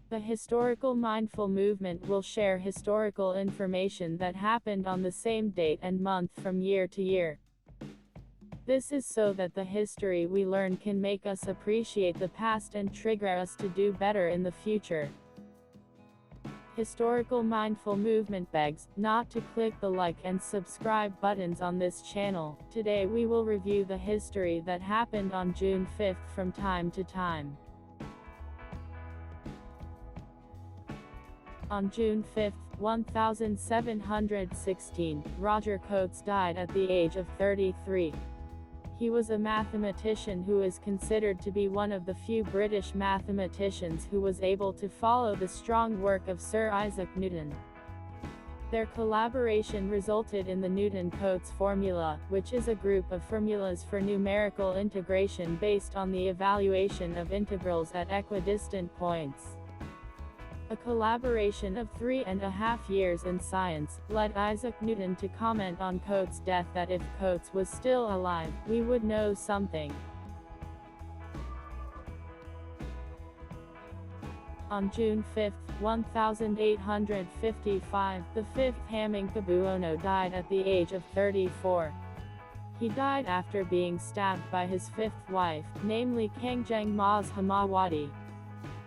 The historical mindful movement will share historical information that happened on the same date and month from year to year. This is so that the history we learn can make us appreciate the past and trigger us to do better in the future. Historical mindful movement begs not to click the like and subscribe buttons on this channel. Today we will review the history that happened on June 5th from time to time. On June 5, 1716, Roger Cotes died at the age of 33. He was a mathematician who is considered to be one of the few British mathematicians who was able to follow the strong work of Sir Isaac Newton. Their collaboration resulted in the Newton-Cotes formula, which is a group of formulas for numerical integration based on the evaluation of integrals at equidistant points. A collaboration of 3.5 years in science led Isaac Newton to comment on Cotes' death that if Cotes was still alive, we would know something. On June 5, 1855, the fifth Hamengkubuwono died at the age of 34. He died after being stabbed by his fifth wife, namely Kangjeng Mas Hamawati.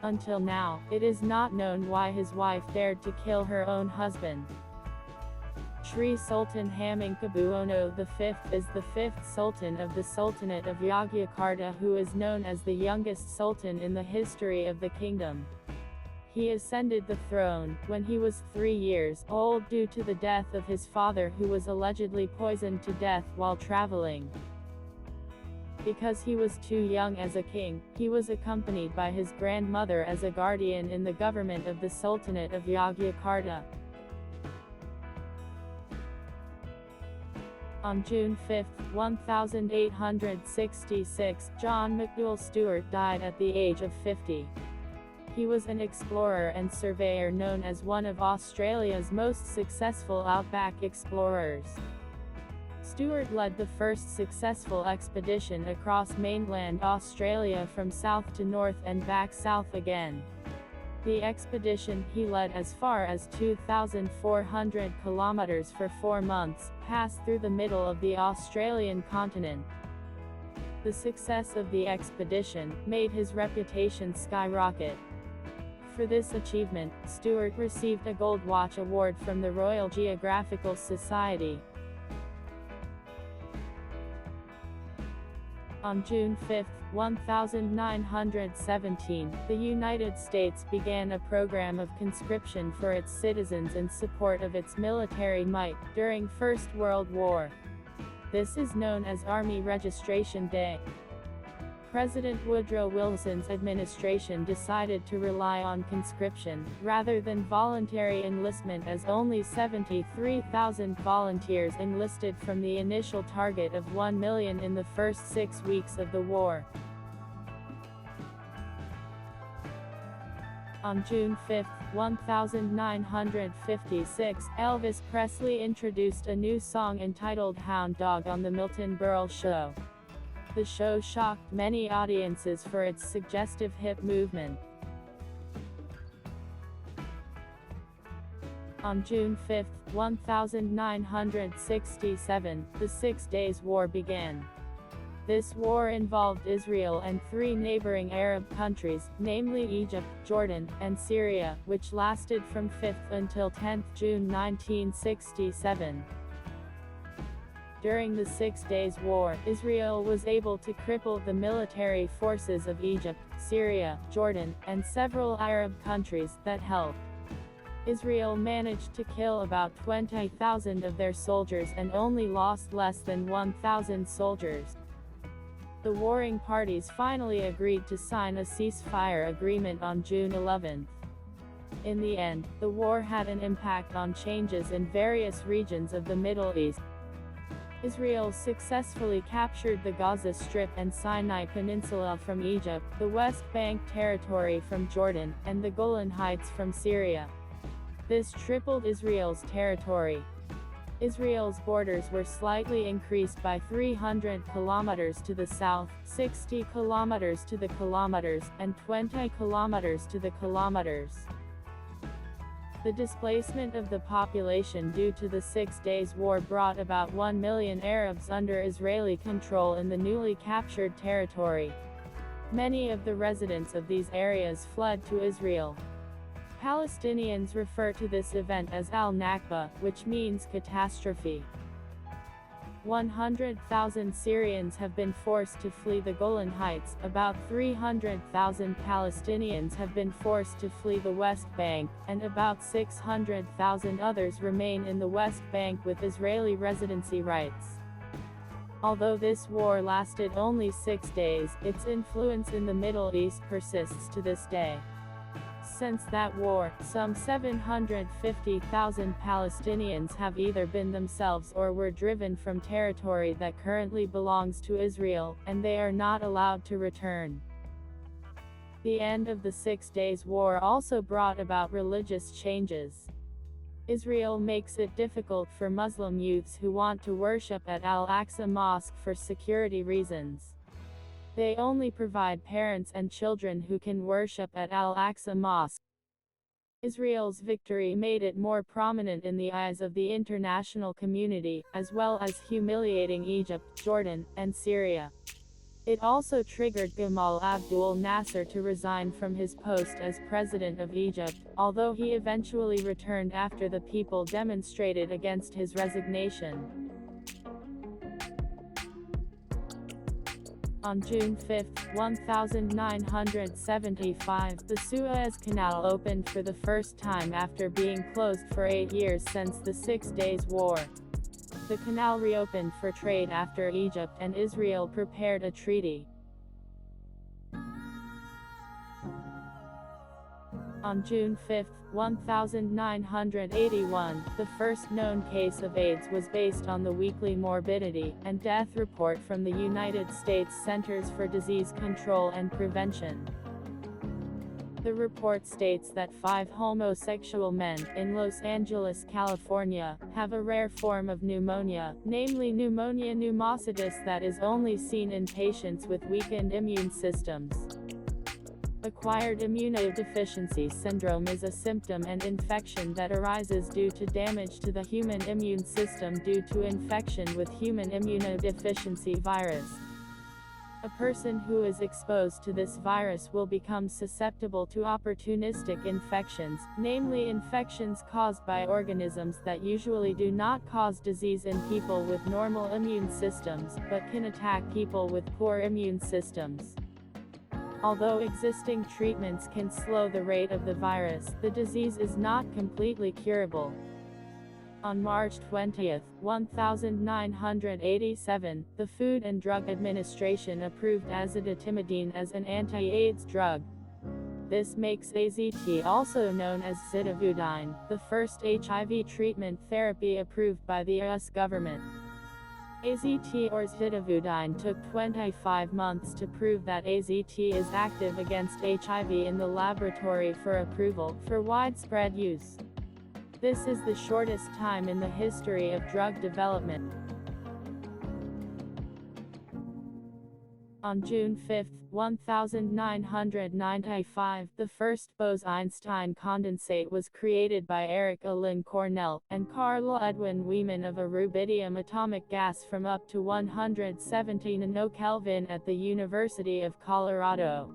Until now, it is not known why his wife dared to kill her own husband. Sri Sultan Hamengkubuwono V is the fifth Sultan of the Sultanate of Yogyakarta, who is known as the youngest Sultan in the history of the kingdom. He ascended the throne when he was 3 years old due to the death of his father, who was allegedly poisoned to death while traveling. Because he was too young as a king, he was accompanied by his grandmother as a guardian in the government of the Sultanate of Yogyakarta. On June 5, 1866, John McDouall Stuart died at the age of 50. He was an explorer and surveyor known as one of Australia's most successful outback explorers. Stuart led the first successful expedition across mainland Australia from south to north and back south again. The expedition he led as far as 2,400 kilometers for 4 months, passed through the middle of the Australian continent. The success of the expedition made his reputation skyrocket. For this achievement, Stuart received a Gold Watch Award from the Royal Geographical Society. On June 5, 1917, the United States began a program of conscription for its citizens in support of its military might during First World War. This is known as Army Registration Day. President Woodrow Wilson's administration decided to rely on conscription, rather than voluntary enlistment, as only 73,000 volunteers enlisted from the initial target of 1 million in the first 6 weeks of the war. On June 5, 1956, Elvis Presley introduced a new song entitled Hound Dog on The Milton Berle Show. The show shocked many audiences for its suggestive hip movement. On June 5, 1967, the 6 Days War began. This war involved Israel and 3 neighboring Arab countries, namely Egypt, Jordan, and Syria, which lasted from 5th until 10th June 1967. During the 6 Days War, Israel was able to cripple the military forces of Egypt, Syria, Jordan, and several Arab countries that helped. Israel managed to kill about 20,000 of their soldiers and only lost less than 1,000 soldiers. The warring parties finally agreed to sign a ceasefire agreement on June 11. In the end, the war had an impact on changes in various regions of the Middle East. Israel successfully captured the Gaza Strip and Sinai Peninsula from Egypt, the West Bank territory from Jordan, and the Golan Heights from Syria. This tripled Israel's territory. Israel's borders were slightly increased by 300 kilometers to the south, 60 kilometers to the kilometers, and 20 kilometers to the kilometers. The displacement of the population due to the 6 Days War brought about 1 million Arabs under Israeli control in the newly captured territory. Many of the residents of these areas fled to Israel. Palestinians refer to this event as al-Nakba, which means catastrophe. 100,000 Syrians have been forced to flee the Golan Heights, about 300,000 Palestinians have been forced to flee the West Bank, and about 600,000 others remain in the West Bank with Israeli residency rights. Although this war lasted only 6 days, its influence in the Middle East persists to this day. Since that war, some 750,000 Palestinians have either been themselves or were driven from territory that currently belongs to Israel, and they are not allowed to return. The end of the 6 Days War also brought about religious changes. Israel makes it difficult for Muslim youths who want to worship at Al-Aqsa Mosque for security reasons. They only provide parents and children who can worship at Al-Aqsa Mosque. Israel's victory made it more prominent in the eyes of the international community, as well as humiliating Egypt, Jordan, and Syria. It also triggered Gamal Abdel Nasser to resign from his post as president of Egypt, although he eventually returned after the people demonstrated against his resignation. On June 5, 1975, the Suez Canal opened for the first time after being closed for 8 years since the 6 Days War. The canal reopened for trade after Egypt and Israel prepared a treaty. On June 5, 1981, the first known case of AIDS was based on the weekly morbidity and death report from the United States Centers for Disease Control and Prevention. The report states that 5 homosexual men, in Los Angeles, California, have a rare form of pneumonia, namely pneumonia pneumocystis that is only seen in patients with weakened immune systems. Acquired immunodeficiency syndrome is a symptom and infection that arises due to damage to the human immune system due to infection with human immunodeficiency virus. A person who is exposed to this virus will become susceptible to opportunistic infections, namely infections caused by organisms that usually do not cause disease in people with normal immune systems, but can attack people with poor immune systems. Although existing treatments can slow the rate of the virus, the disease is not completely curable. On March 20, 1987, the Food and Drug Administration approved azidotimidine as an anti-AIDS drug. This makes AZT, also known as zidovudine, the first HIV treatment therapy approved by the US government. AZT or zidovudine took 25 months to prove that AZT is active against HIV in the laboratory for approval for widespread use. This is the shortest time in the history of drug development. On June 5, 1995, the first Bose-Einstein condensate was created by Eric Alain Cornell and Carl Edwin Wieman of a rubidium atomic gas from up to 170 nanokelvin at the University of Colorado.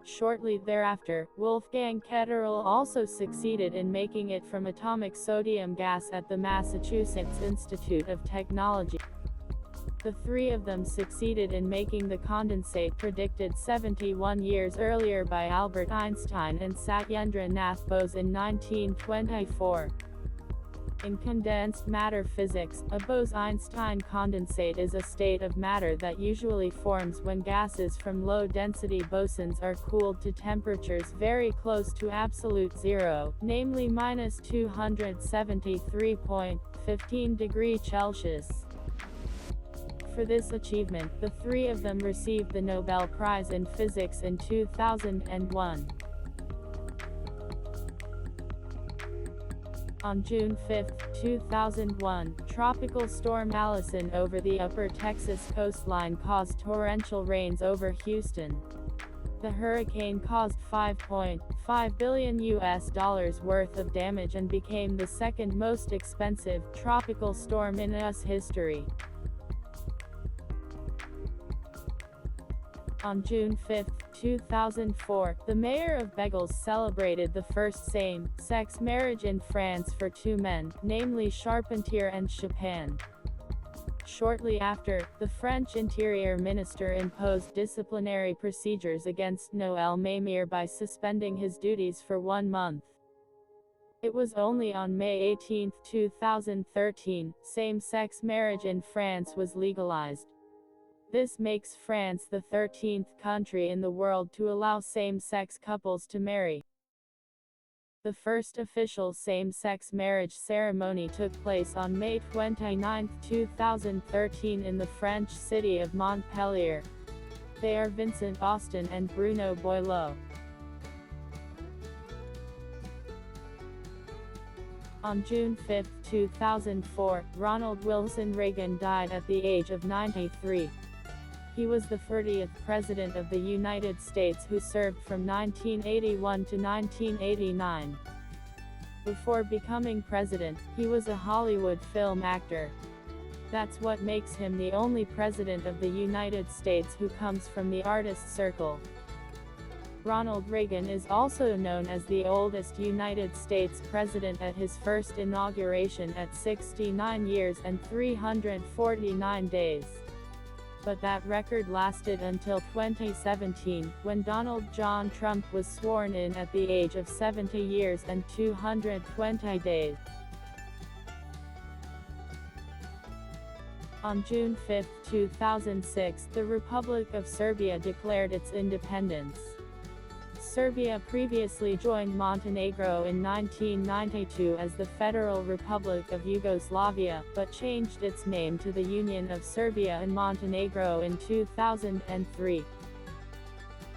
Shortly thereafter, Wolfgang Ketterl also succeeded in making it from atomic sodium gas at the Massachusetts Institute of Technology. The three of them succeeded in making the condensate predicted 71 years earlier by Albert Einstein and Satyendra Nath Bose in 1924. In condensed matter physics, a Bose-Einstein condensate is a state of matter that usually forms when gases from low-density bosons are cooled to temperatures very close to absolute zero, namely -273.15 degrees Celsius. For this achievement, the three of them received the Nobel Prize in Physics in 2001. On June 5, 2001, Tropical Storm Allison over the upper Texas coastline caused torrential rains over Houston. The hurricane caused $5.5 billion worth of damage and became the second most expensive tropical storm in U.S. history. On June 5, 2004, the mayor of Bègles celebrated the first same-sex marriage in France for two men, namely Charpentier and Chopin. Shortly after, the French Interior Minister imposed disciplinary procedures against Noël Mamère by suspending his duties for 1 month. It was only on May 18, 2013, same-sex marriage in France was legalized. This makes France the 13th country in the world to allow same-sex couples to marry. The first official same-sex marriage ceremony took place on May 29, 2013 in the French city of Montpellier. They are Vincent Ostyn and Bruno Boileau. On June 5, 2004, Ronald Wilson Reagan died at the age of 93. He was the 30th President of the United States who served from 1981 to 1989. Before becoming president, he was a Hollywood film actor. That's what makes him the only president of the United States who comes from the artist circle. Ronald Reagan is also known as the oldest United States president at his first inauguration at 69 years and 349 days. But that record lasted until 2017, when Donald John Trump was sworn in at the age of 70 years and 220 days. On June 5, 2006, the Republic of Serbia declared its independence. Serbia previously joined Montenegro in 1992 as the Federal Republic of Yugoslavia, but changed its name to the Union of Serbia and Montenegro in 2003.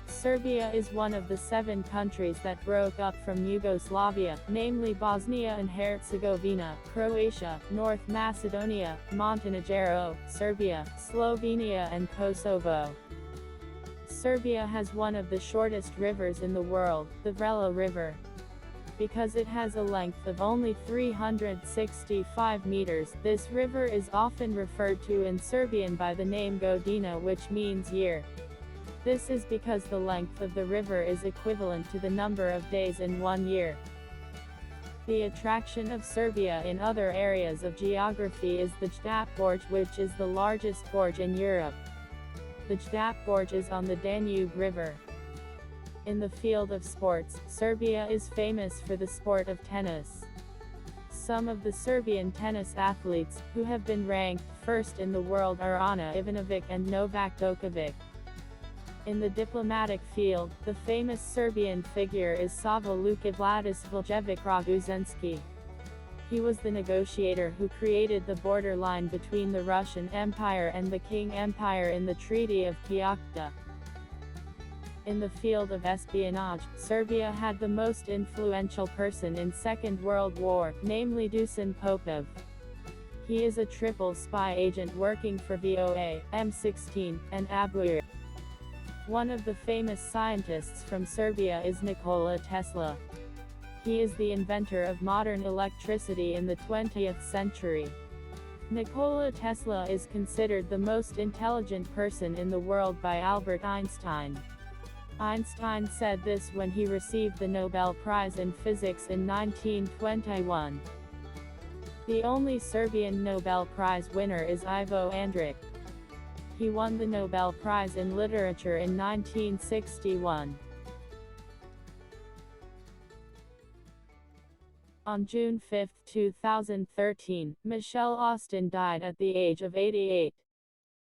Serbia is one of the 7 countries that broke up from Yugoslavia, namely Bosnia and Herzegovina, Croatia, North Macedonia, Montenegro, Serbia, Slovenia and Kosovo. Serbia has one of the shortest rivers in the world, the Vrelo River. Because it has a length of only 365 meters, this river is often referred to in Serbian by the name Godina, which means year. This is because the length of the river is equivalent to the number of days in 1 year. The attraction of Serbia in other areas of geography is the Jdap Gorge, which is the largest gorge in Europe. The Jdap Gorge is on the Danube River. In the field of sports, Serbia is famous for the sport of tennis. Some of the Serbian tennis athletes, who have been ranked first in the world, are Ana Ivanovic and Novak Djokovic. In the diplomatic field, the famous Serbian figure is Sava Luka Vladislavljevic Raguzensky. He was the negotiator who created the borderline between the Russian Empire and the King Empire in the Treaty of Kiakta. In the field of espionage, Serbia had the most influential person in Second World War, namely Dusan Popov. He is a triple spy agent working for VOA, M16, and Abuir. One of the famous scientists from Serbia is Nikola Tesla. He is the inventor of modern electricity in the 20th century. Nikola Tesla is considered the most intelligent person in the world by Albert Einstein. Einstein said this when he received the Nobel Prize in Physics in 1921. The only Serbian Nobel Prize winner is Ivo Andrić. He won the Nobel Prize in Literature in 1961. On June 5, 2013, Michel Ostyn died at the age of 88.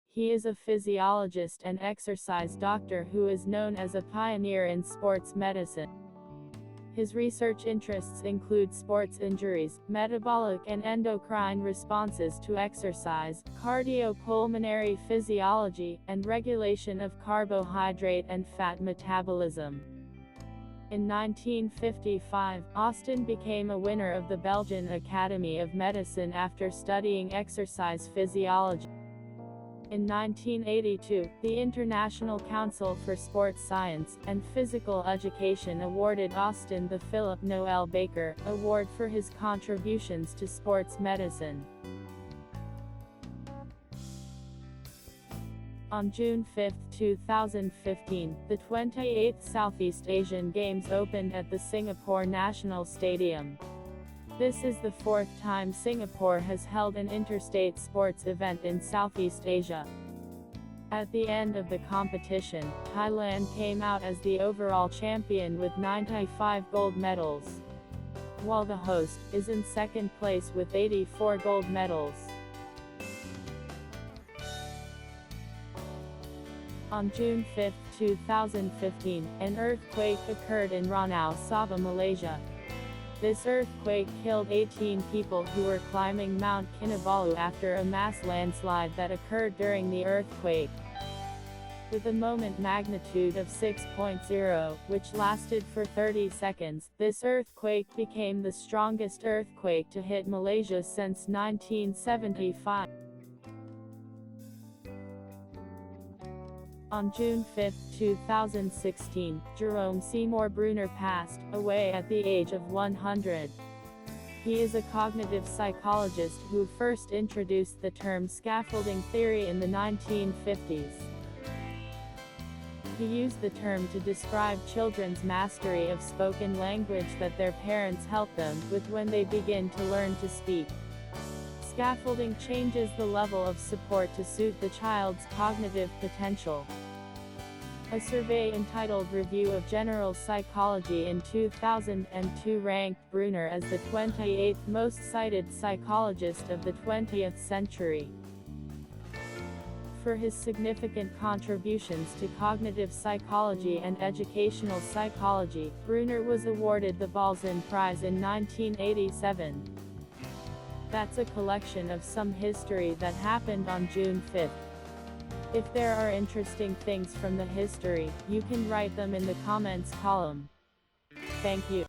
He is a physiologist and exercise doctor who is known as a pioneer in sports medicine. His research interests include sports injuries, metabolic and endocrine responses to exercise, cardiopulmonary physiology, and regulation of carbohydrate and fat metabolism. In 1955, Ostyn became a winner of the Belgian Academy of Medicine after studying exercise physiology. In 1982, the International Council for Sports Science and Physical Education awarded Ostyn the Philip Noël Baker Award for his contributions to sports medicine. On June 5, 2015, the 28th Southeast Asian Games opened at the Singapore National Stadium. This is the fourth time Singapore has held an interstate sports event in Southeast Asia. At the end of the competition, Thailand came out as the overall champion with 95 gold medals, while the host is in second place with 84 gold medals. On June 5, 2015, an earthquake occurred in Ranau, Sabah, Malaysia. This earthquake killed 18 people who were climbing Mount Kinabalu after a mass landslide that occurred during the earthquake. With a moment magnitude of 6.0, which lasted for 30 seconds, this earthquake became the strongest earthquake to hit Malaysia since 1975. On June 5, 2016, Jerome Seymour Bruner passed away at the age of 100. He is a cognitive psychologist who first introduced the term scaffolding theory in the 1950s. He used the term to describe children's mastery of spoken language that their parents help them with when they begin to learn to speak. Scaffolding changes the level of support to suit the child's cognitive potential. A survey entitled Review of General Psychology in 2002 ranked Bruner as the 28th most cited psychologist of the 20th century. For his significant contributions to cognitive psychology and educational psychology, Bruner was awarded the Balzan Prize in 1987. That's a collection of some history that happened on June 5th. If there are interesting things from the history, you can write them in the comments column. Thank you.